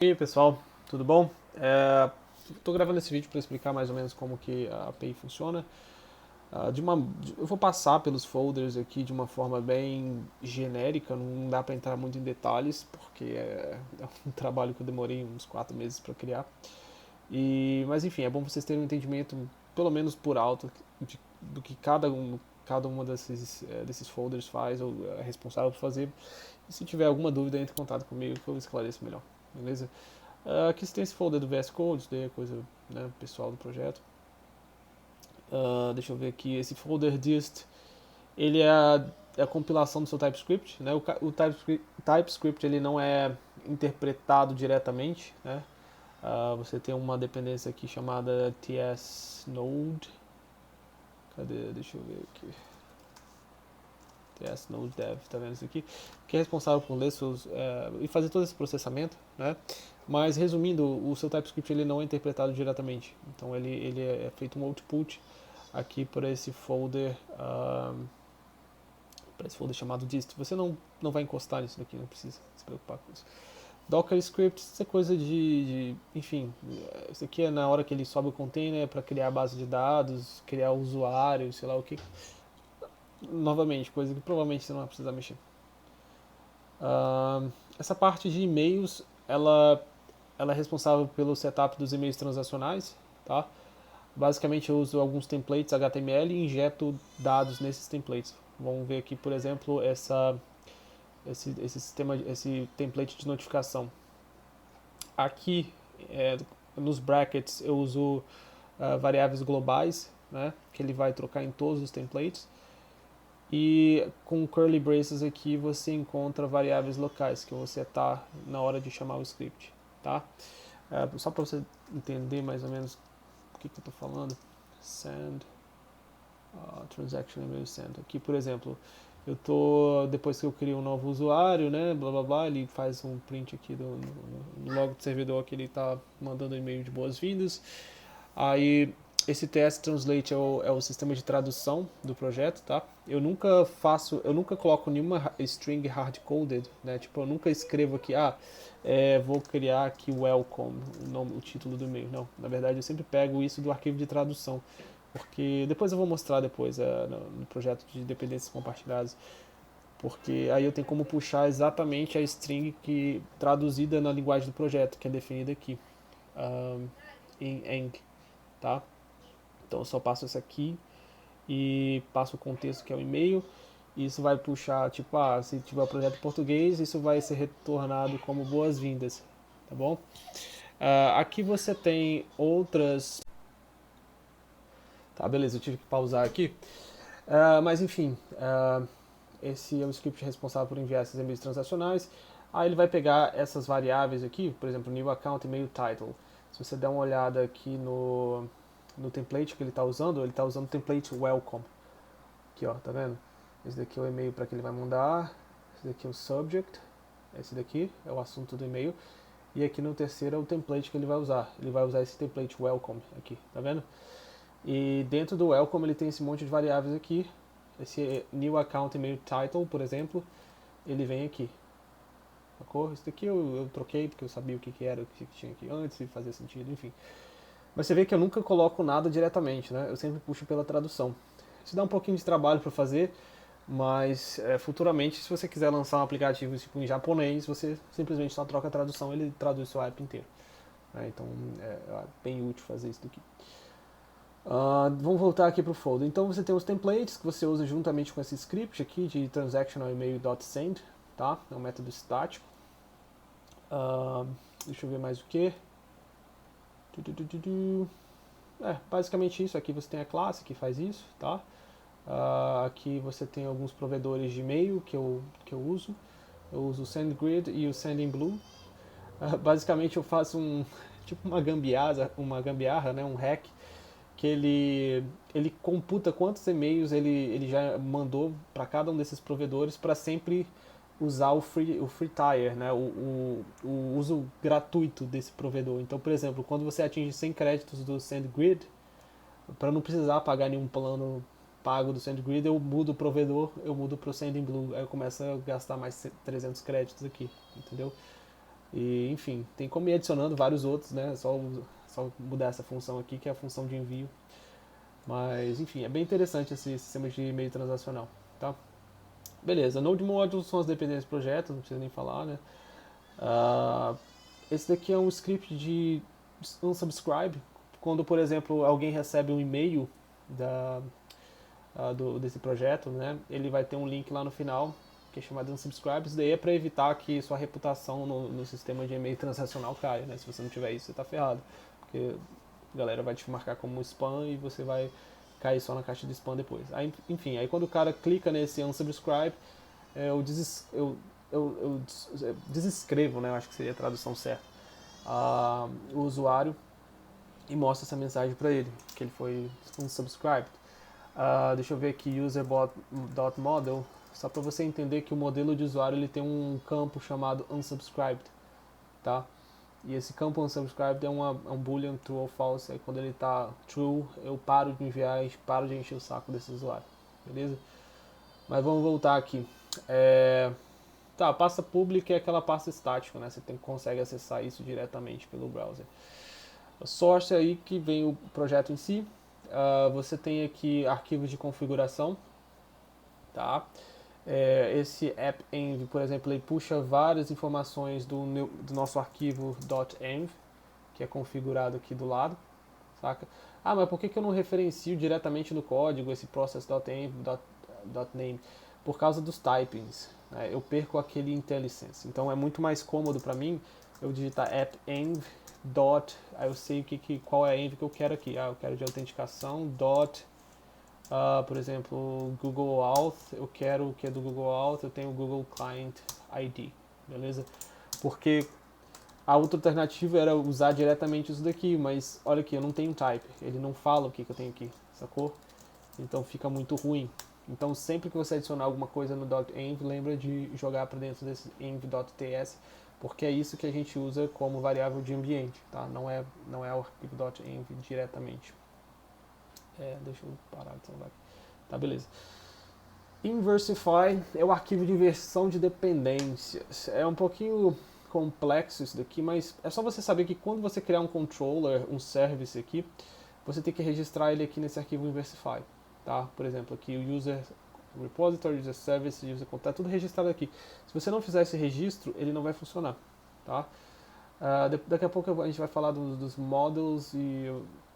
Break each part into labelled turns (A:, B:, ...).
A: E aí pessoal, tudo bom? Estou gravando esse vídeo para explicar mais ou menos como que a API funciona. Eu vou passar pelos folders aqui de uma forma bem genérica, não dá para entrar muito em detalhes, porque é um trabalho que eu demorei uns 4 meses para criar. Mas enfim, é bom vocês terem um entendimento, pelo menos por alto, do que cada uma desses folders faz ou é responsável por fazer. E se tiver alguma dúvida, entre em contato comigo que eu esclareço melhor, beleza? Aqui você tem esse folder do VS Code, isso daí é coisa, né, pessoal do projeto. Deixa eu ver aqui, esse folder dist, ele é a compilação do seu TypeScript, né? O TypeScript ele não é interpretado diretamente, né? Você tem uma dependência aqui chamada tsNode. Cadê? Deixa eu ver aqui. tsNode dev, tá vendo isso aqui? Que é responsável por ler e fazer todo esse processamento, né? Mas resumindo, o seu TypeScript ele não é interpretado diretamente, então ele é feito um output aqui para esse folder chamado dist. Você não vai encostar nisso daqui, não precisa se preocupar com isso. Docker scripts, isso é coisa enfim, isso aqui é na hora que ele sobe o container para criar a base de dados, criar o usuário, sei lá o que. Novamente, coisa que provavelmente você não vai precisar mexer. Essa parte de e-mails, ela é responsável pelo setup dos e-mails transacionais, tá? Basicamente eu uso alguns templates HTML e injeto dados nesses templates. Vamos ver aqui, por exemplo, esse template de notificação. Aqui, nos brackets, eu uso variáveis globais, né, que ele vai trocar em todos os templates. E com curly braces aqui você encontra variáveis locais que você tá na hora de chamar o script, tá? Só para você entender mais ou menos o que eu estou falando. Send transaction email send. Aqui, por exemplo, depois que eu crio um novo usuário, né, blá blá blá, ele faz um print aqui no log do servidor que ele está mandando e-mail de boas-vindas. Aí esse TS Translate é o sistema de tradução do projeto, tá? Eu nunca coloco nenhuma string hard-coded, né? Tipo, eu nunca escrevo aqui, vou criar aqui welcome, o título do e-mail. Não, na verdade eu sempre pego isso do arquivo de tradução, porque depois eu vou mostrar depois no projeto de dependências compartilhadas, porque aí eu tenho como puxar exatamente a string que traduzida na linguagem do projeto, que é definida aqui em Eng, tá? Então eu só passo isso aqui e passo o contexto que é o e-mail. E isso vai puxar, tipo, se tiver o projeto em português, isso vai ser retornado como boas-vindas, tá bom? Aqui você tem outras. Tá, beleza, eu tive que pausar aqui. Mas enfim, esse é o script responsável por enviar esses e-mails transacionais. Aí ele vai pegar essas variáveis aqui, por exemplo, new account, e-mail title. Se você der uma olhada aqui no template que ele está usando o template welcome. Aqui, ó, tá vendo? Esse daqui é o e-mail para que ele vai mandar. Esse daqui é o subject. Esse daqui é o assunto do e-mail. E aqui no terceiro é o template que ele vai usar. Ele vai usar esse template welcome aqui, tá vendo? E dentro do welcome ele tem esse monte de variáveis aqui. Esse new account email title, por exemplo, ele vem aqui. Sacou? Isso daqui eu troquei porque eu sabia o que era, o que tinha aqui antes e fazia sentido, enfim. Mas você vê que eu nunca coloco nada diretamente, né? Eu sempre puxo pela tradução. Isso dá um pouquinho de trabalho para fazer, mas futuramente, se você quiser lançar um aplicativo tipo em japonês, você simplesmente só troca a tradução e ele traduz o seu app inteiro. Então é bem útil fazer isso daqui. Vamos voltar aqui para o folder. Então você tem os templates que você usa juntamente com esse script aqui de transactional email.send, tá? É um método estático. Deixa eu ver mais o que. Basicamente isso. Aqui você tem a classe que faz isso, tá? Aqui você tem alguns provedores de e-mail que eu uso. Eu uso o SendGrid e o Sendinblue. Basicamente eu faço tipo uma gambiarra, né? Um hack que ele computa quantos e-mails ele já mandou para cada um desses provedores para sempre usar o free tier, né? O uso gratuito desse provedor. Então, por exemplo, quando você atinge 100 créditos do SendGrid, para não precisar pagar nenhum plano pago do SendGrid, eu mudo o provedor, eu mudo para o Sendinblue, aí eu começo a gastar mais 300 créditos aqui, entendeu? E, enfim, tem como ir adicionando vários outros, né? Só mudar essa função aqui, que é a função de envio. Mas, enfim, é bem interessante esse sistema de e-mail transacional, tá? Beleza, Node Modules são as dependências do projeto, não precisa nem falar, né? Uh, esse daqui é um script de unsubscribe. Quando, por exemplo, alguém recebe um e-mail desse projeto, né? Ele vai ter um link lá no final que é chamado unsubscribe. Isso daí é para evitar que sua reputação no sistema de e-mail transacional caia, né? Se você não tiver isso, você tá ferrado, porque a galera vai te marcar como spam e você vai cair só na caixa de spam depois. Aí, enfim, aí quando o cara clica nesse unsubscribe, eu, desescrevo, né? Eu acho que seria a tradução certa, o usuário e mostra essa mensagem para ele, que ele foi unsubscribed. Deixa eu ver aqui, user.model, só para você entender que o modelo de usuário ele tem um campo chamado unsubscribed, tá? E esse campo unsubscribed é um boolean true ou false. Aí quando ele está true, eu paro de enviar e paro de encher o saco desse usuário, beleza? Mas vamos voltar aqui. Tá, a pasta pública é aquela pasta estática, né? Você consegue acessar isso diretamente pelo browser. A source aí que vem o projeto em si. Você tem aqui arquivos de configuração, tá? Esse app.env, por exemplo, ele puxa várias informações do nosso arquivo .env, que é configurado aqui do lado, saca? Mas por que eu não referencio diretamente no código esse process.env.name? Por causa dos typings, né? Eu perco aquele IntelliSense. Então é muito mais cômodo para mim eu digitar app.env. Aí eu sei qual é a env que eu quero aqui. Eu quero de autenticação. Por exemplo, Google Auth, eu quero o que é do Google Auth, eu tenho o Google Client ID, beleza? Porque a outra alternativa era usar diretamente isso daqui, mas olha aqui, eu não tenho type, ele não fala o que eu tenho aqui, sacou? Então fica muito ruim. Então sempre que você adicionar alguma coisa no .env, lembra de jogar para dentro desse env.ts, porque é isso que a gente usa como variável de ambiente, tá? Não é o arquivo .env diretamente. Deixa eu parar de salvar aqui. Tá, beleza. Inversify é o arquivo de inversão de dependências. É um pouquinho complexo isso daqui, mas é só você saber que quando você criar um controller, um service aqui, você tem que registrar ele aqui nesse arquivo Inversify, tá? Por exemplo, aqui o user repository, user service, user contact, tudo registrado aqui. Se você não fizer esse registro, ele não vai funcionar, tá? Daqui a pouco a gente vai falar dos models e,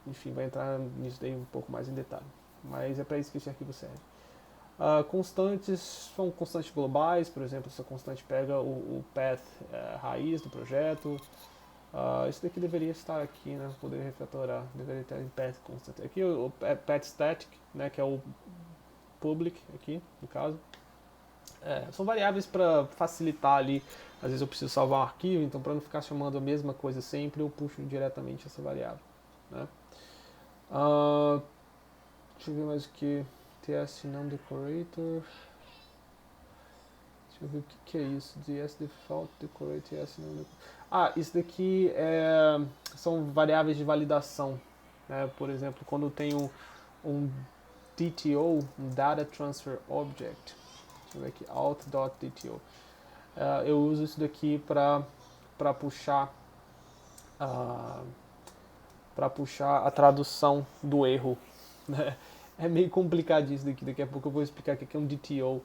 A: enfim, vai entrar nisso daí um pouco mais em detalhe. Mas é para isso que esse arquivo serve. Constantes são constantes globais, por exemplo, essa constante pega o path raiz do projeto. Isso daqui deveria estar aqui, né? Poderia refatorar, deveria estar em path constant. Aqui o path static, né? Que é o public aqui, no caso. São variáveis para facilitar ali. Às vezes eu preciso salvar um arquivo, então para não ficar chamando a mesma coisa sempre, eu puxo diretamente essa variável, né? Deixa eu ver mais o que. TS Num Decorator. Deixa eu ver o que é isso. TS Default Decorate TS Num Decorator. Isso daqui são variáveis de validação, né? Por exemplo, quando eu tenho um DTO, um Data Transfer Object. Deixa eu ver aqui, alt.dto. Eu uso isso daqui para puxar a tradução do erro, né? É meio complicado isso daqui a pouco eu vou explicar o que é um DTO.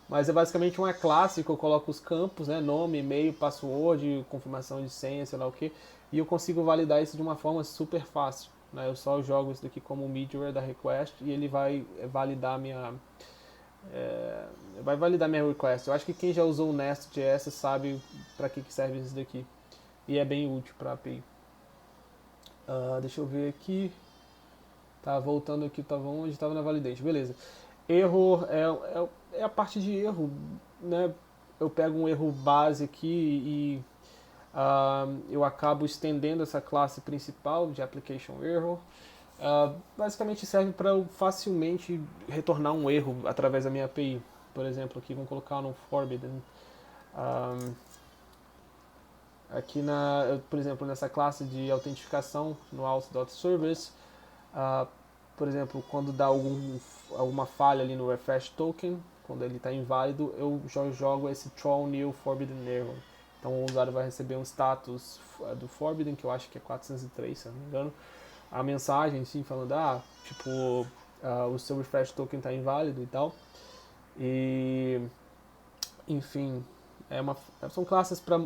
A: Mas é basicamente uma classe que eu coloco os campos, né? Nome, e-mail, password, confirmação de senha, sei lá o que. E eu consigo validar isso de uma forma super fácil, né? Eu só jogo isso daqui como middleware da request e ele vai validar minha request. Eu acho que quem já usou o Nest.js sabe para que serve isso daqui. E é bem útil para a API. Deixa eu ver aqui. Tá, voltando aqui, tava onde? Estava na validate, beleza. Erro é a parte de erro, né? Eu pego um erro base aqui e eu acabo estendendo essa classe principal de application error. Basicamente serve para eu facilmente retornar um erro através da minha API. Por exemplo, aqui vamos colocar no forbidden. Aqui por exemplo, nessa classe de autentificação no auth.service, por exemplo, quando dá alguma falha ali no refresh token, quando ele está inválido, eu já jogo esse throw new forbidden error. Então o usuário vai receber um status do Forbidden, que eu acho que é 403, se eu não me engano. A mensagem, sim, falando, o seu refresh token está inválido e tal. E, enfim, são classes para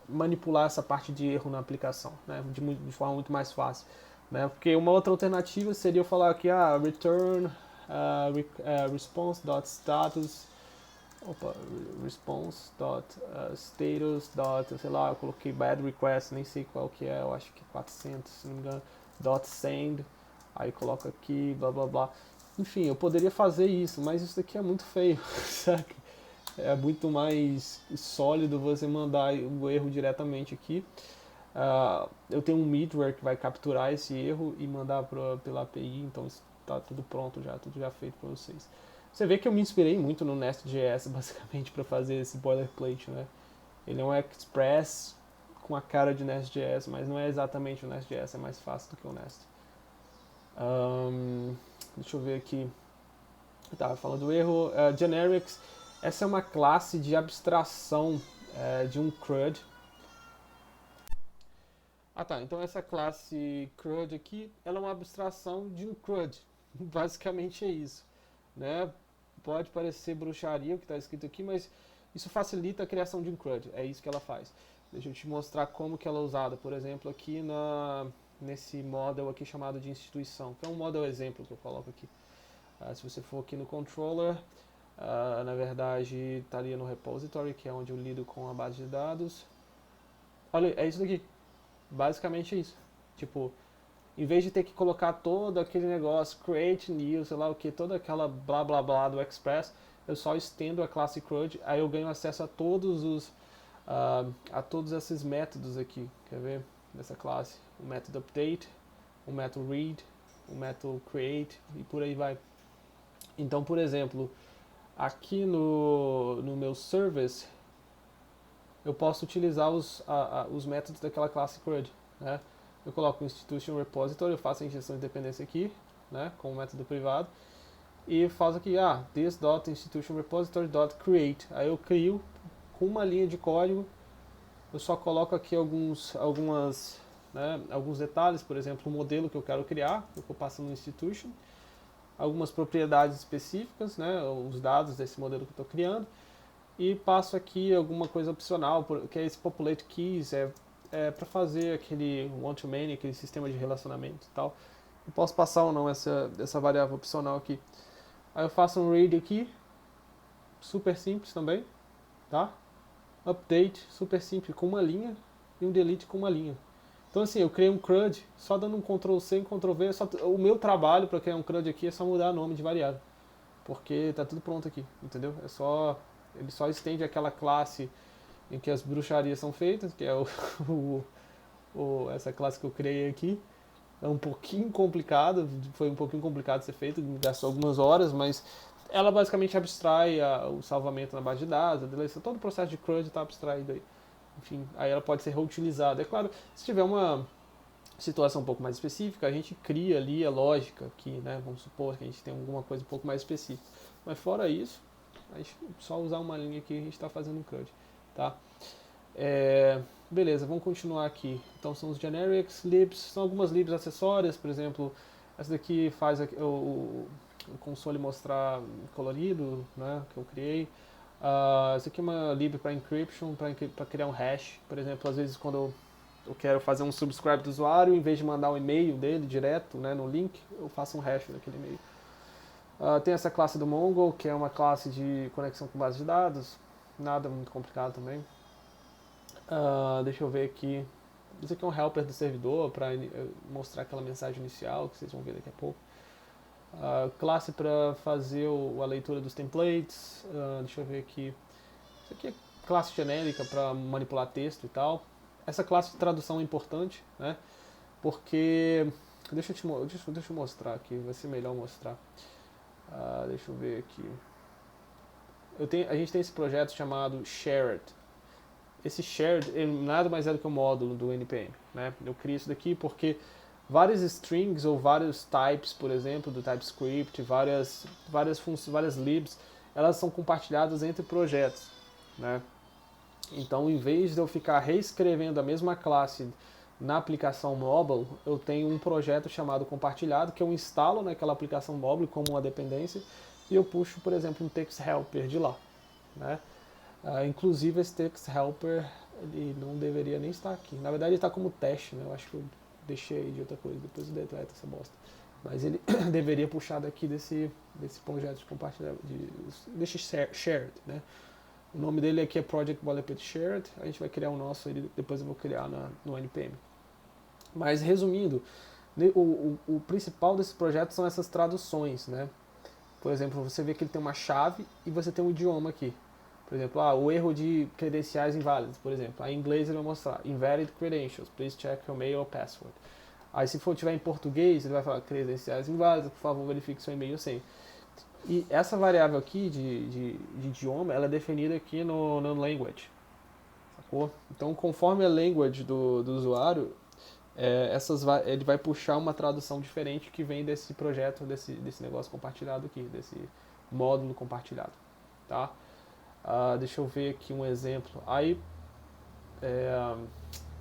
A: manipular essa parte de erro na aplicação, né, de forma muito mais fácil. Né, porque uma outra alternativa seria eu falar aqui, return response.status response.status. Sei lá, eu coloquei bad request, nem sei qual que é, eu acho que é 400, se não me engano, .send, aí coloca aqui, blá blá blá. Enfim, eu poderia fazer isso, mas isso daqui é muito feio, sabe? É muito mais sólido você mandar o erro diretamente aqui. Eu tenho um middleware que vai capturar esse erro e mandar pela API, então está tudo pronto já, tudo já feito para vocês. Você vê que eu me inspirei muito no Nest.js, basicamente, para fazer esse boilerplate, né? Ele é um Express com a cara de Nest.js, mas não é exatamente o Nest.js, é mais fácil do que o Nest. Deixa eu ver aqui. Tá, falando do erro. Generics, essa é uma classe de abstração de um CRUD. Tá, então essa classe CRUD aqui, ela é uma abstração de um CRUD. Basicamente é isso, né? Pode parecer bruxaria o que está escrito aqui, mas isso facilita a criação de um CRUD, é isso que ela faz. Deixa eu te mostrar como que ela é usada, por exemplo, aqui nesse model aqui chamado de instituição, que é um model exemplo que eu coloco aqui. Se você for aqui no controller, na verdade estaria no repository, que é onde eu lido com a base de dados. Olha, é isso daqui. Basicamente é isso. Tipo, em vez de ter que colocar todo aquele negócio, create new, sei lá o que, toda aquela blá blá blá do Express, eu só estendo a classe CRUD, aí eu ganho acesso a todos esses métodos aqui. Quer ver? Dessa classe. O método update, o método read, o método create e por aí vai. Então, por exemplo, aqui no meu service, eu posso utilizar os métodos daquela classe CRUD, né? Eu coloco o institution repository, eu faço a injeção de dependência aqui, né, com o método privado, e faço aqui, this.institution repository.create. Aí eu crio com uma linha de código, eu só coloco aqui alguns detalhes, por exemplo, o modelo que eu quero criar, eu vou passando no institution, algumas propriedades específicas, né, os dados desse modelo que eu estou criando, e passo aqui alguma coisa opcional, que é esse populate keys, para fazer aquele one-to-many, aquele sistema de relacionamento e tal. Eu posso passar ou não essa variável opcional aqui. Aí eu faço um read aqui, super simples também, tá? Update, super simples, com uma linha, e um delete com uma linha. Então assim, eu criei um CRUD, só dando um Ctrl+C e Ctrl+V, o meu trabalho para criar um CRUD aqui é só mudar o nome de variável, porque tá tudo pronto aqui, entendeu? Ele só estende aquela classe em que as bruxarias são feitas, que é essa classe que eu criei aqui. É um pouquinho complicado, foi um pouquinho complicado de ser feito, gastou algumas horas, mas ela basicamente abstrai o salvamento na base de dados, a deleção, todo o processo de CRUD está abstraído aí. Enfim, aí ela pode ser reutilizada. É claro, se tiver uma situação um pouco mais específica, a gente cria ali a lógica aqui, né? Vamos supor que a gente tem alguma coisa um pouco mais específica. Mas fora isso, a gente só usar uma linha aqui a gente está fazendo um CRUD, tá? Beleza, vamos continuar aqui. Então são os generics, libs, são algumas libs acessórias, por exemplo, essa daqui faz o console mostrar colorido, né, que eu criei. Essa aqui é uma lib para encryption, para criar um hash. Por exemplo, às vezes quando eu quero fazer um subscribe do usuário, em vez de mandar o e-mail dele direto, né, no link, eu faço um hash daquele e-mail. Tem essa classe do Mongo, que é uma classe de conexão com base de dados, nada muito complicado também. Deixa eu ver aqui. Isso aqui é um helper do servidor para mostrar aquela mensagem inicial que vocês vão ver daqui a pouco. Classe para fazer a leitura dos templates. Deixa eu ver aqui. Isso aqui é classe genérica para manipular texto e tal. Essa classe de tradução é importante, né? Porque deixa eu mostrar aqui, vai ser melhor mostrar. Deixa eu ver aqui. A gente tem esse projeto chamado Shared. Esse shared nada mais é do que um módulo do NPM, né? Eu criei isso daqui porque várias strings ou vários types, por exemplo, do TypeScript, várias libs, elas são compartilhadas entre projetos, né? Então, em vez de eu ficar reescrevendo a mesma classe na aplicação mobile, eu tenho um projeto chamado compartilhado, que eu instalo naquela aplicação mobile como uma dependência, e eu puxo, por exemplo, um text helper de lá, né? Inclusive esse text helper, ele não deveria nem estar aqui. Na verdade ele está como teste, né? Eu acho que eu deixei de outra coisa, depois eu deleto essa bosta. Mas ele deveria puxar daqui desse projeto de compartilhar, desse shared, né? O nome dele aqui é Project Boilerplate Shared, a gente vai criar o nosso, depois eu vou criar no NPM. Mas resumindo, o principal desse projeto são essas traduções, né? Por exemplo, você vê que ele tem uma chave e você tem um idioma aqui. Por exemplo, o erro de credenciais inválidos, por exemplo. Aí em inglês ele vai mostrar invalid credentials, please check your mail or password. Aí se for tiver em português, ele vai falar credenciais inválidos, por favor verifique seu e-mail sem. E essa variável aqui de idioma, ela é definida aqui no language. Sacou? Então conforme a language do usuário, ele vai puxar uma tradução diferente que vem desse projeto, desse negócio compartilhado aqui, desse módulo compartilhado. Tá? Deixa eu ver aqui um exemplo. Aí,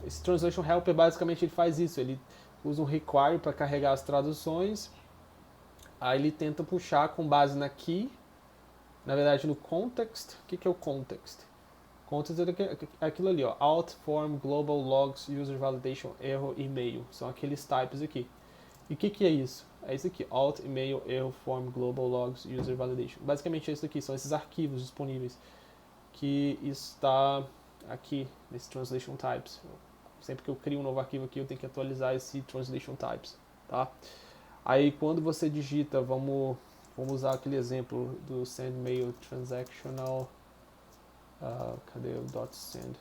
A: esse Translation Helper basicamente ele faz isso. Ele usa um require para carregar as traduções. Aí ele tenta puxar com base na key, na verdade no context. O que é o context? Context é aquilo ali, ó. Alt, form, global, logs, user validation, erro, e-mail. São aqueles types aqui. E o que é isso? É isso aqui, alt, email, erro, form, global, logs, user validation. Basicamente é isso aqui, são esses arquivos disponíveis que está aqui nesse translation types. Sempre que eu crio um novo arquivo aqui, eu tenho que atualizar esse translation types, tá? Aí quando você digita, vamos usar aquele exemplo do send mail transactional, cadê o .send?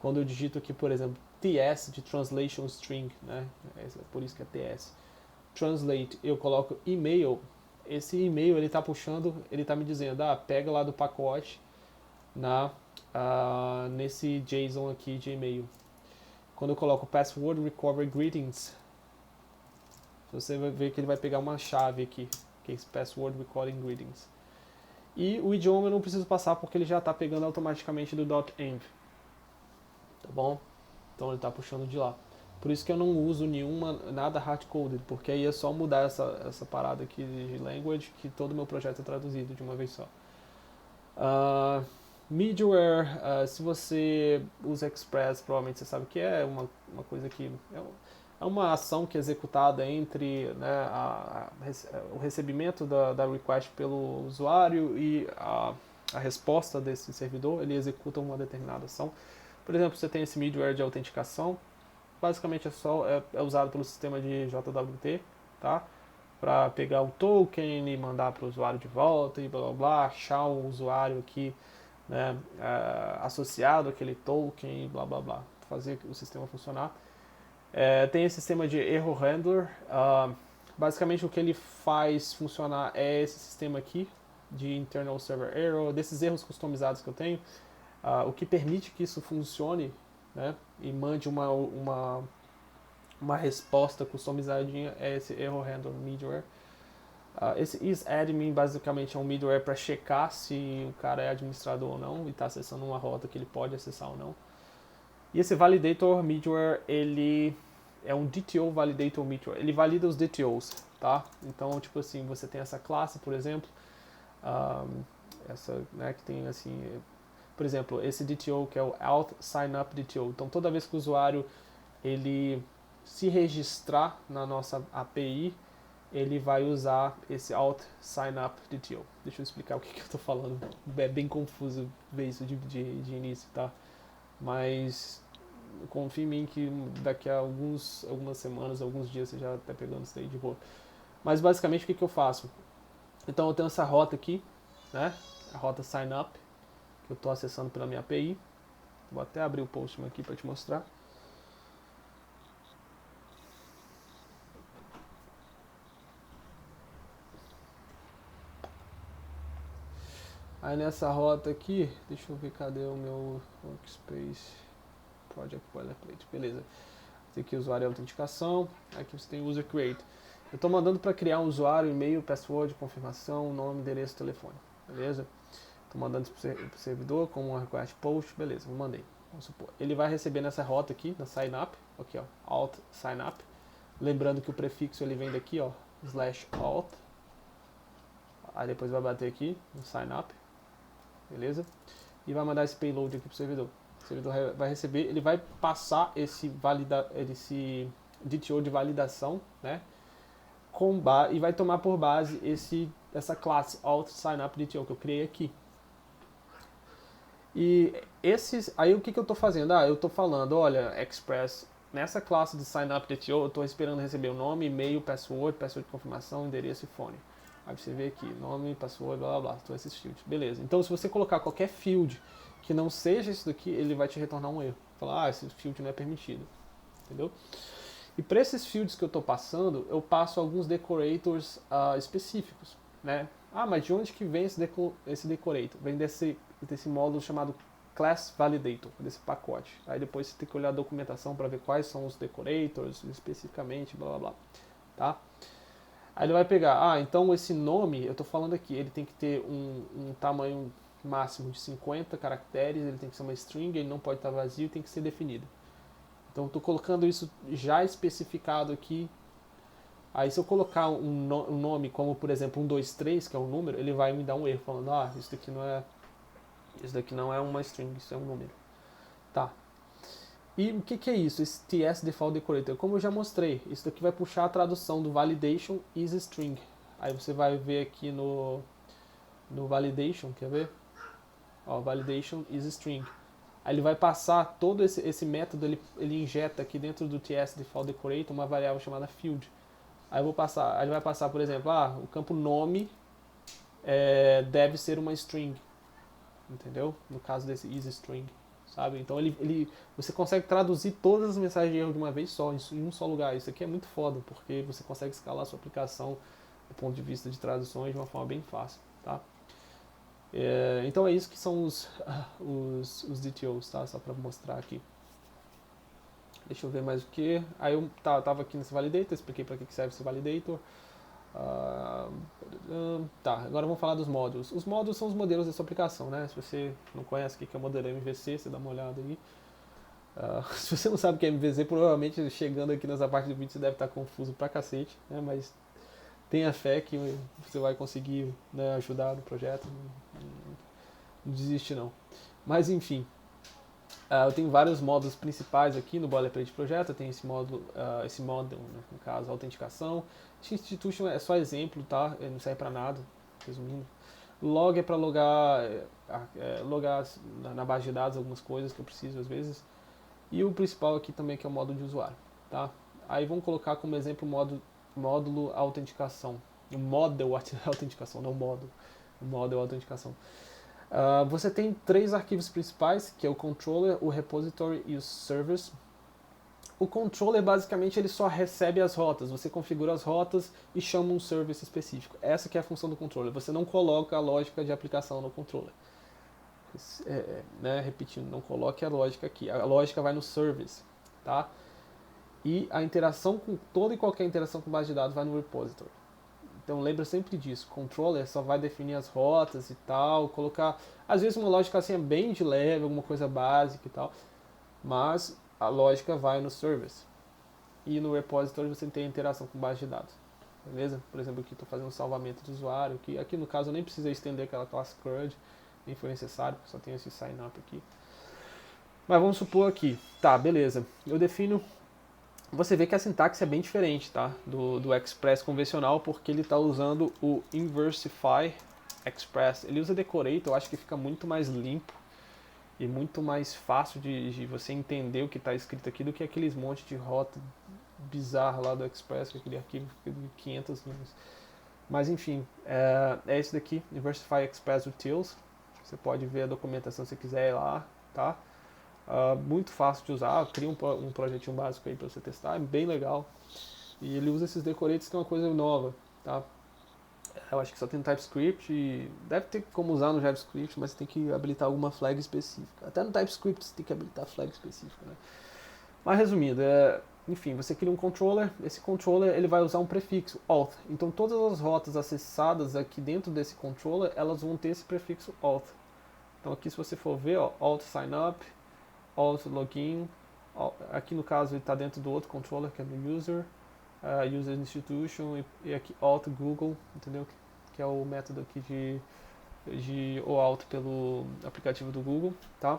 A: Quando eu digito aqui, por exemplo, TS de translation string, né? Por isso que é TS. Translate, eu coloco e-mail. Esse e-mail ele está puxando, ele está me dizendo, pega lá do pacote nesse JSON aqui de e-mail. Quando eu coloco password recover greetings, você vai ver que ele vai pegar uma chave aqui, que é esse password recording greetings. E o idioma eu não preciso passar porque ele já está pegando automaticamente do .env. Tá bom? Então ele está puxando de lá. Por isso que eu não uso nada hard-coded, porque aí é só mudar essa parada aqui de language que todo o meu projeto é traduzido de uma vez só. Middleware, se você usa Express, provavelmente você sabe que é uma coisa que é uma ação que é executada entre, né, o recebimento da request pelo usuário e a resposta desse servidor. Ele executa uma determinada ação. Por exemplo, você tem esse middleware de autenticação, basicamente é usado pelo sistema de JWT, tá? Para pegar o token e mandar para o usuário de volta e blá blá blá, achar o usuário aqui, né, associado àquele token e blá blá blá, fazer o sistema funcionar. Tem esse sistema de error handler, basicamente o que ele faz funcionar é esse sistema aqui de internal server error, desses erros customizados que eu tenho, o que permite que isso funcione, né, e mande uma resposta customizadinha é esse error handler middleware. Esse isAdmin basicamente é um middleware para checar se o cara é administrador ou não e está acessando uma rota que ele pode acessar ou não. E esse validator middleware, ele é um DTO validator middleware. Ele valida os DTOs, tá? Então, tipo assim, você tem essa classe, por exemplo, essa, né, que tem assim, por exemplo, esse DTO que é o Auth Sign Up DTO. Então, toda vez que o usuário ele se registrar na nossa API, ele vai usar esse Auth Sign Up DTO. Deixa eu explicar o que eu estou falando. É bem confuso ver isso de início, tá? Mas confia em mim que daqui a algumas semanas, alguns dias você já está pegando isso daí de boa. Mas basicamente o que eu faço? Então eu tenho essa rota aqui, né? A rota Sign Up, que eu estou acessando pela minha API. Vou até abrir o post aqui para te mostrar. Aí nessa rota aqui, deixa eu ver cadê o meu workspace, project boilerplate, beleza. Tem aqui usuário e autenticação, aqui você tem user create. Eu estou mandando para criar um usuário, e-mail, password, confirmação, nome, endereço, telefone, beleza? Estou mandando para o servidor com um request post, beleza, eu mandei. Vamos supor. Ele vai receber nessa rota aqui, na sign up, aqui ó, alt sign up. Lembrando que o prefixo ele vem daqui, ó, /alt. Aí depois vai bater aqui no sign up, beleza? E vai mandar esse payload aqui para o servidor. O servidor vai receber, ele vai passar esse DTO de validação, né? E vai tomar por base essa classe alt sign up DTO que eu criei aqui. E aí o que eu estou fazendo? Eu estou falando, olha, Express, nessa classe de sign up DTO, eu estou esperando receber o nome, e-mail, password de confirmação, endereço e fone. Aí você vê aqui, nome, password, blá blá blá, todos esses fields. Beleza. Então se você colocar qualquer field que não seja isso daqui, ele vai te retornar um erro. Falar, esse field não é permitido. Entendeu? E para esses fields que eu estou passando, eu passo alguns decorators específicos, né? Mas de onde que vem esse decorator? Vem desse módulo chamado Class Validator, desse pacote. Aí depois você tem que olhar a documentação para ver quais são os decorators especificamente, blá blá blá. Tá? Aí ele vai pegar, então esse nome, eu estou falando aqui, ele tem que ter um tamanho máximo de 50 caracteres, ele tem que ser uma string, ele não pode estar vazio, tem que ser definido. Então estou colocando isso já especificado aqui. Aí se eu colocar um nome como, por exemplo, 123, que é um número, ele vai me dar um erro, falando, isso daqui não é uma string, isso é um número. Tá. E o que é isso? Esse TS Default Decorator? Como eu já mostrei, isso daqui vai puxar a tradução do validation is string. Aí você vai ver aqui no validation, quer ver? Validation is string. Aí ele vai passar todo esse método, ele injeta aqui dentro do TS Default Decorator uma variável chamada field. Aí ele vai passar, por exemplo, o campo nome deve ser uma string, entendeu? No caso desse isString, sabe? Então você consegue traduzir todas as mensagens de erro de uma vez só, em um só lugar. Isso aqui é muito foda, porque você consegue escalar a sua aplicação do ponto de vista de traduções de uma forma bem fácil, tá? Então é isso que são os DTOs, tá? Só para mostrar aqui. Deixa eu ver mais o que. Aí eu tava aqui nesse validator, expliquei para que serve esse validator. Agora vamos falar dos módulos. Os módulos são os modelos da sua aplicação, né? Se você não conhece o que é o modelo MVC, você dá uma olhada aí. Se você não sabe o que é MVC, provavelmente chegando aqui nessa parte do vídeo você deve estar confuso pra cacete, né? Mas tenha fé que você vai conseguir, né, ajudar no projeto. Não desiste não. Mas enfim. Eu tenho vários módulos principais aqui no boilerplate projeto. Eu tenho esse módulo, né, no caso, autenticação. Institution é só exemplo, tá? Ele não serve para nada, resumindo. Log é para logar na base de dados algumas coisas que eu preciso às vezes. E o principal aqui também que é o módulo de usuário, tá? Aí vamos colocar como exemplo o módulo autenticação. O model autenticação, não o módulo. O model autenticação. Você tem 3 arquivos principais, que é o controller, o repository e os servers. O controller, basicamente, ele só recebe as rotas. Você configura as rotas e chama um service específico. Essa que é a função do controller. Você não coloca a lógica de aplicação no controller. Né? Repetindo, não coloque a lógica aqui. A lógica vai no service, tá? E a interação com toda e qualquer interação com base de dados vai no repository. Então lembra sempre disso, controller só vai definir as rotas e tal, colocar, às vezes uma lógica assim é bem de leve, alguma coisa básica e tal, mas a lógica vai no service. E no repository você tem a interação com base de dados, beleza? Por exemplo, aqui estou fazendo salvamento do usuário, que aqui no caso eu nem precisei estender aquela classe CRUD, nem foi necessário, porque só tem esse sign up aqui. Mas vamos supor aqui, tá, beleza, eu defino. Você vê que a sintaxe é bem diferente, tá? Do Express convencional, porque ele está usando o Inversify Express. Ele usa Decorator, eu acho que fica muito mais limpo e muito mais fácil de você entender o que está escrito aqui do que aqueles monte de rota bizarra lá do Express, com aquele arquivo de 500 linhas. Mas enfim, é esse daqui, Inversify Express Utils. Você pode ver a documentação se quiser ir lá, tá? Muito fácil de usar, cria um projetinho básico aí para você testar, é bem legal. E ele usa esses decorates que é uma coisa nova, tá? Eu acho que só tem no TypeScript, e deve ter como usar no JavaScript, mas você tem que habilitar alguma flag específica. Até no TypeScript você tem que habilitar flag específica, né? Mas resumindo, enfim, você cria um controller, esse controller ele vai usar um prefixo, auth. Então todas as rotas acessadas aqui dentro desse controller, elas vão ter esse prefixo auth. Então aqui se você for ver, ó, Alt Sign Up, Alt Login, aqui no caso ele está dentro do outro controller que é do User, User Institution e aqui Alt Google, entendeu? Que é o método aqui de OAuth pelo aplicativo do Google, tá?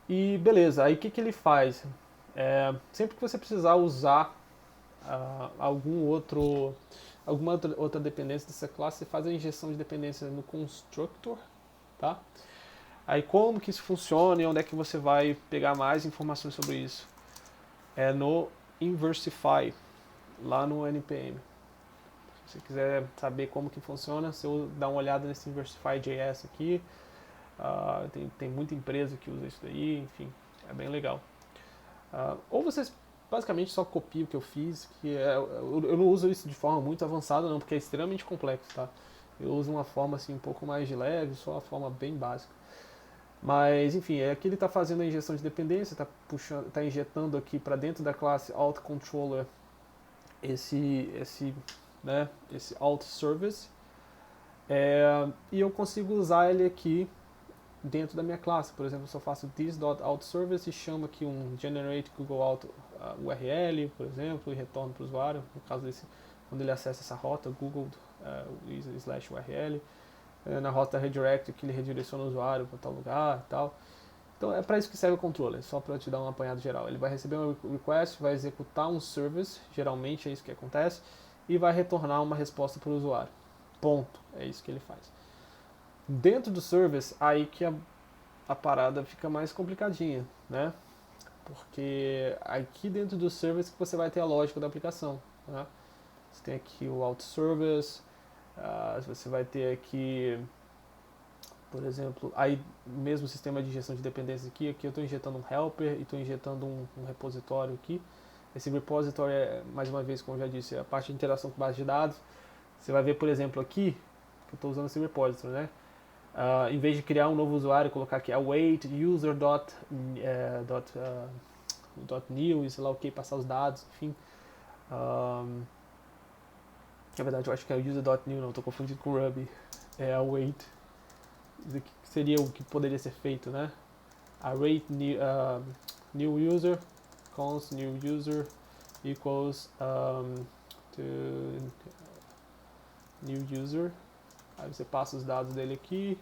A: E beleza, aí o que ele faz? Sempre que você precisar usar alguma outra dependência dessa classe, você faz a injeção de dependência no constructor, tá? Aí como que isso funciona e onde é que você vai pegar mais informações sobre isso? É no Inversify, lá no NPM. Se você quiser saber como que funciona, você dá uma olhada nesse Inversify.js aqui. Tem muita empresa que usa isso daí, enfim, é bem legal. Ou vocês basicamente só copiam o que eu fiz, eu não uso isso de forma muito avançada não, porque é extremamente complexo, tá? Eu uso uma forma assim um pouco mais de leve, só uma forma bem básica. Mas enfim, aqui ele está fazendo a injeção de dependência, está injetando aqui para dentro da classe Alt Controller esse Alt Service, e eu consigo usar ele aqui dentro da minha classe. Por exemplo, se eu faço this.altService e chamo aqui um generate Google Auth URL, por exemplo, e retorno para o usuário, no caso desse, quando ele acessa essa rota, Google /URL, na rota redirect que ele redireciona o usuário para tal lugar e tal. Então é para isso que serve o controller, só para te dar um apanhado geral. Ele vai receber um request, vai executar um service, geralmente é isso que acontece, e vai retornar uma resposta para o usuário. Ponto, é isso que ele faz. Dentro do service, aí que a parada fica mais complicadinha, né? Porque aqui dentro do service que você vai ter a lógica da aplicação, né? Você tem aqui o Alt Service, você vai ter aqui, por exemplo, aí mesmo sistema de injeção de dependências aqui eu estou injetando um helper e estou injetando um repositório aqui. Esse repositório é, mais uma vez, como eu já disse, é a parte de interação com base de dados. Você vai ver, por exemplo, aqui, que eu estou usando esse repository, né? Em vez de criar um novo usuário, colocar aqui await user.new e sei lá o que, passar os dados, enfim. Na verdade, eu acho que é user.new, não, estou confundindo com Ruby. É await. Isso aqui seria o que poderia ser feito, né? Await new user, const new user equals to new user. Aí você passa os dados dele aqui.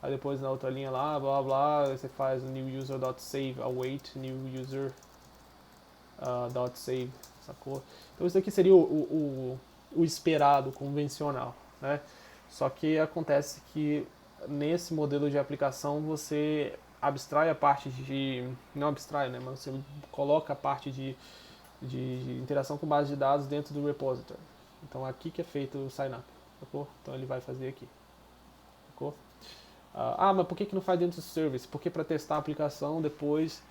A: Aí depois na outra linha lá, blá blá, você faz o new user.save, await new user .save, sacou? Então isso aqui seria o esperado, convencional, né? Só que acontece que nesse modelo de aplicação você abstrai a parte de... não abstrai, né? Mas você coloca a parte de interação com base de dados dentro do repository. Então aqui que é feito o sign up, sacou? Então ele vai fazer aqui, sacou? Mas por que não faz dentro do service? Porque para testar a aplicação depois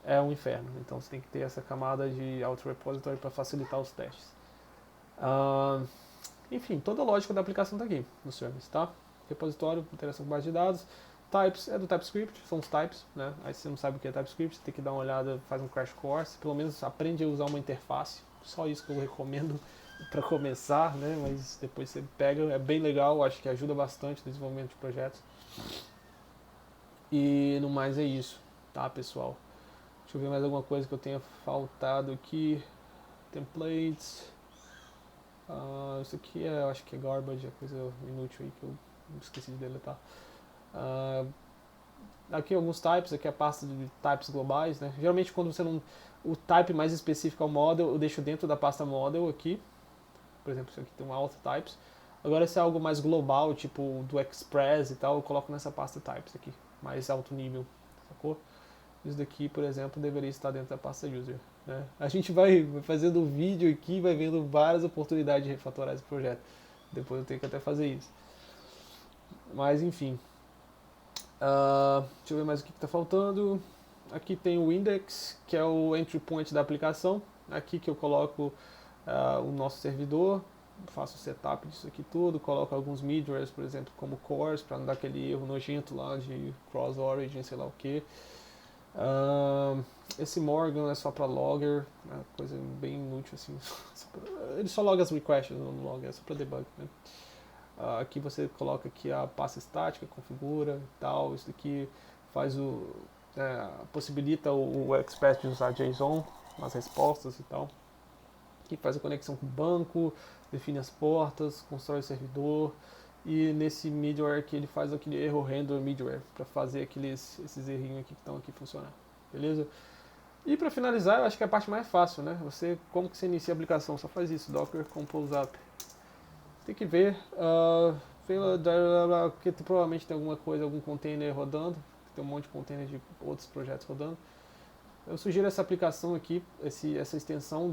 A: é um inferno. Então você tem que ter essa camada de auto-repository para facilitar os testes. Enfim, toda a lógica da aplicação está aqui no service, tá? Repositório, interação com base de dados. Types é do TypeScript, são os types, né? Aí se você não sabe o que é TypeScript, você tem que dar uma olhada, faz um crash course, pelo menos aprende a usar uma interface. Só isso que eu recomendo para começar, né? Mas depois você pega, é bem legal, acho que ajuda bastante no desenvolvimento de projetos. E no mais é isso, tá, pessoal? Deixa eu ver mais alguma coisa que eu tenha faltado aqui. Templates. Isso aqui eu acho que é garbage, é coisa inútil aí que eu esqueci de deletar. Aqui alguns types, aqui é a pasta de types globais, né? Geralmente quando você não... o type mais específico ao model, eu deixo dentro da pasta model aqui. Por exemplo, isso aqui tem um auth types. Agora se é algo mais global, tipo do Express e tal, eu coloco nessa pasta types aqui, mais alto nível, sacou? Isso daqui, por exemplo, deveria estar dentro da pasta user, né? A gente vai fazendo um vídeo aqui, vai vendo várias oportunidades de refatorar esse projeto. Depois eu tenho que até fazer isso. Mas enfim. Deixa eu ver mais o que está faltando. Aqui tem o index, que é o entry point da aplicação. Aqui que eu coloco o nosso servidor, faço o setup disso aqui tudo, coloco alguns middlewares, por exemplo, como cores, para não dar aquele erro nojento lá de cross-origin, sei lá o que. Esse Morgan é só para logger, é coisa bem inútil assim. Ele só loga as requests, não loga, é só para debug, né? Aqui você coloca aqui a pasta estática, configura e tal. Isso daqui faz possibilita o Express de usar JSON nas respostas e tal. Aqui faz a conexão com o banco, define as portas, constrói o servidor. E nesse middleware aqui ele faz aquele error handler middleware para fazer esses errinhos aqui que estão aqui funcionar. Beleza? E para finalizar, eu acho que é a parte mais fácil, né? Como que você inicia a aplicação? Só faz isso, docker compose up. Tem que ver, que provavelmente tem alguma coisa, algum container rodando, tem um monte de container de outros projetos rodando. Eu sugiro essa aplicação aqui, essa extensão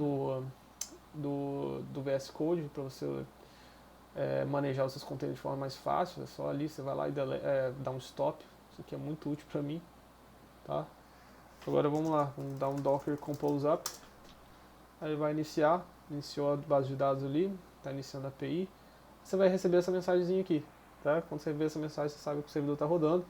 A: do VS Code para você manejar os seus containers de forma mais fácil. É só ali, você vai lá e dá um stop. Isso aqui é muito útil para mim, tá? Agora vamos lá, vamos dar um docker compose up. Aí vai iniciou a base de dados ali, está iniciando a API. Você vai receber essa mensagenzinha aqui, tá? Quando você vê essa mensagem, você sabe que o servidor está rodando.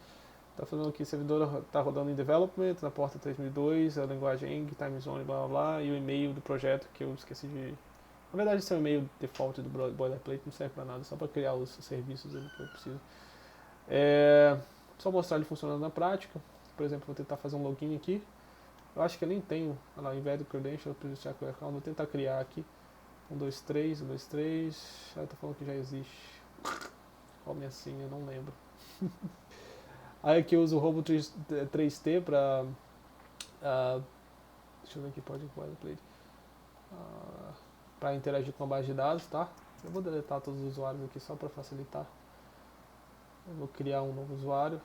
A: Está falando que o servidor está rodando em development, na porta 3002, a linguagem Eng, time zone, blá blá blá, e o e-mail do projeto que eu esqueci de... Na verdade, esse é o e-mail default do boilerplate, não serve para nada, só para criar os serviços ali que eu preciso. Só mostrar ele funcionando na prática. Por exemplo, vou tentar fazer um login aqui. Eu acho que eu nem tenho, olha lá, invalid credential, please check your account. Vou tentar criar aqui. 1, 2, 3, 1, 2, 3. Ah, tá falando que já existe. Qual minha senha? Eu não lembro. Aí aqui eu uso o Robo 3T pra... deixa eu ver aqui, Project Boilerplate. Para interagir com a base de dados, tá? Eu vou deletar todos os usuários aqui só para facilitar. Eu vou criar um novo usuário.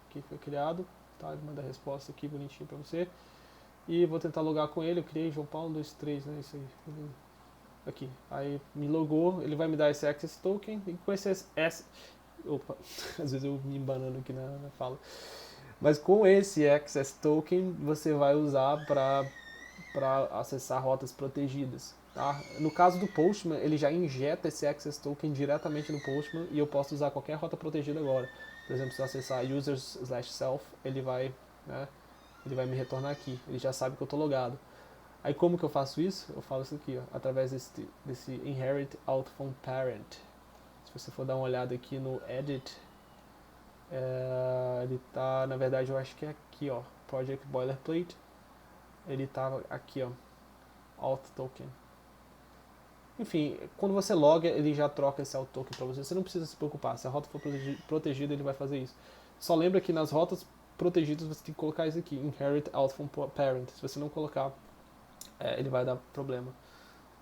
A: Aqui foi criado, tá? Ele manda a resposta aqui bonitinho para você. E vou tentar logar com ele. Eu criei João Paulo 23, né? Isso aí. Aqui. Aí me logou, ele vai me dar esse Access Token. E com esse opa, às vezes eu me embanando aqui na fala. Mas com esse Access Token você vai usar para acessar rotas protegidas. Tá? No caso do Postman, ele já injeta esse Access Token diretamente no Postman e eu posso usar qualquer rota protegida agora. Por exemplo, se eu acessar users/self, ele vai me retornar aqui. Ele já sabe que eu estou logado. Aí como que eu faço isso? Eu faço isso aqui, ó, através desse inherit out from parent. Se você for dar uma olhada aqui no edit, ele tá, na verdade eu acho que é aqui, ó, project boilerplate. Ele tá aqui, ó, auth token. Enfim, quando você loga, ele já troca esse auth token para você. Você não precisa se preocupar. Se a rota for protegida, ele vai fazer isso. Só lembra que nas rotas protegidas você tem que colocar isso aqui, inherit out from parent. Se você não colocar, ele vai dar problema.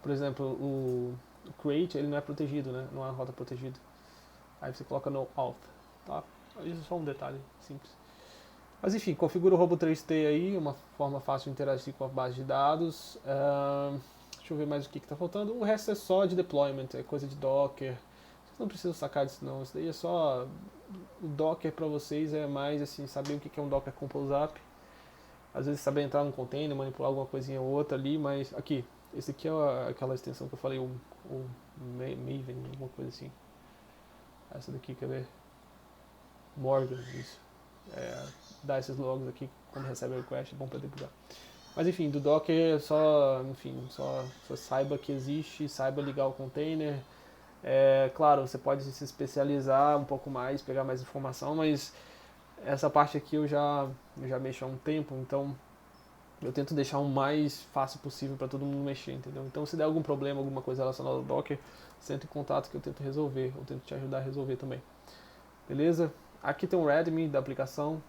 A: Por exemplo, o create, ele não é protegido, né? Não é uma rota protegida. Aí você coloca no auth, tá? Isso é só um detalhe simples. Mas enfim, configura o Robo 3T aí, uma forma fácil de interagir com a base de dados. Deixa eu ver mais o que está faltando. O resto é só de deployment, é coisa de Docker. Vocês não precisam sacar disso não, isso daí é só... O Docker para vocês é mais assim, saber o que é um Docker Compose Up. Às vezes saber entrar num container, manipular alguma coisinha ou outra ali, mas aqui, esse aqui é aquela extensão que eu falei, o Maven, alguma coisa assim. Essa daqui, quer ver? Morgan, isso. Dá esses logs aqui quando recebe a request, é bom para debugar. Mas enfim, do Docker só saiba que existe, saiba ligar o container. Claro, você pode se especializar um pouco mais, pegar mais informação, mas essa parte aqui eu já mexo há um tempo, então eu tento deixar o mais fácil possível para todo mundo mexer, entendeu? Então se der algum problema, alguma coisa relacionada ao Docker, você entra em contato que eu tento resolver, eu tento te ajudar a resolver também. Beleza? Aqui tem um README da aplicação,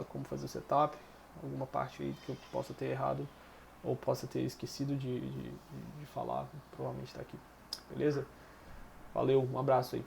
A: como fazer o setup, alguma parte aí que eu possa ter errado ou possa ter esquecido de falar, provavelmente está aqui. Beleza? Valeu, um abraço aí.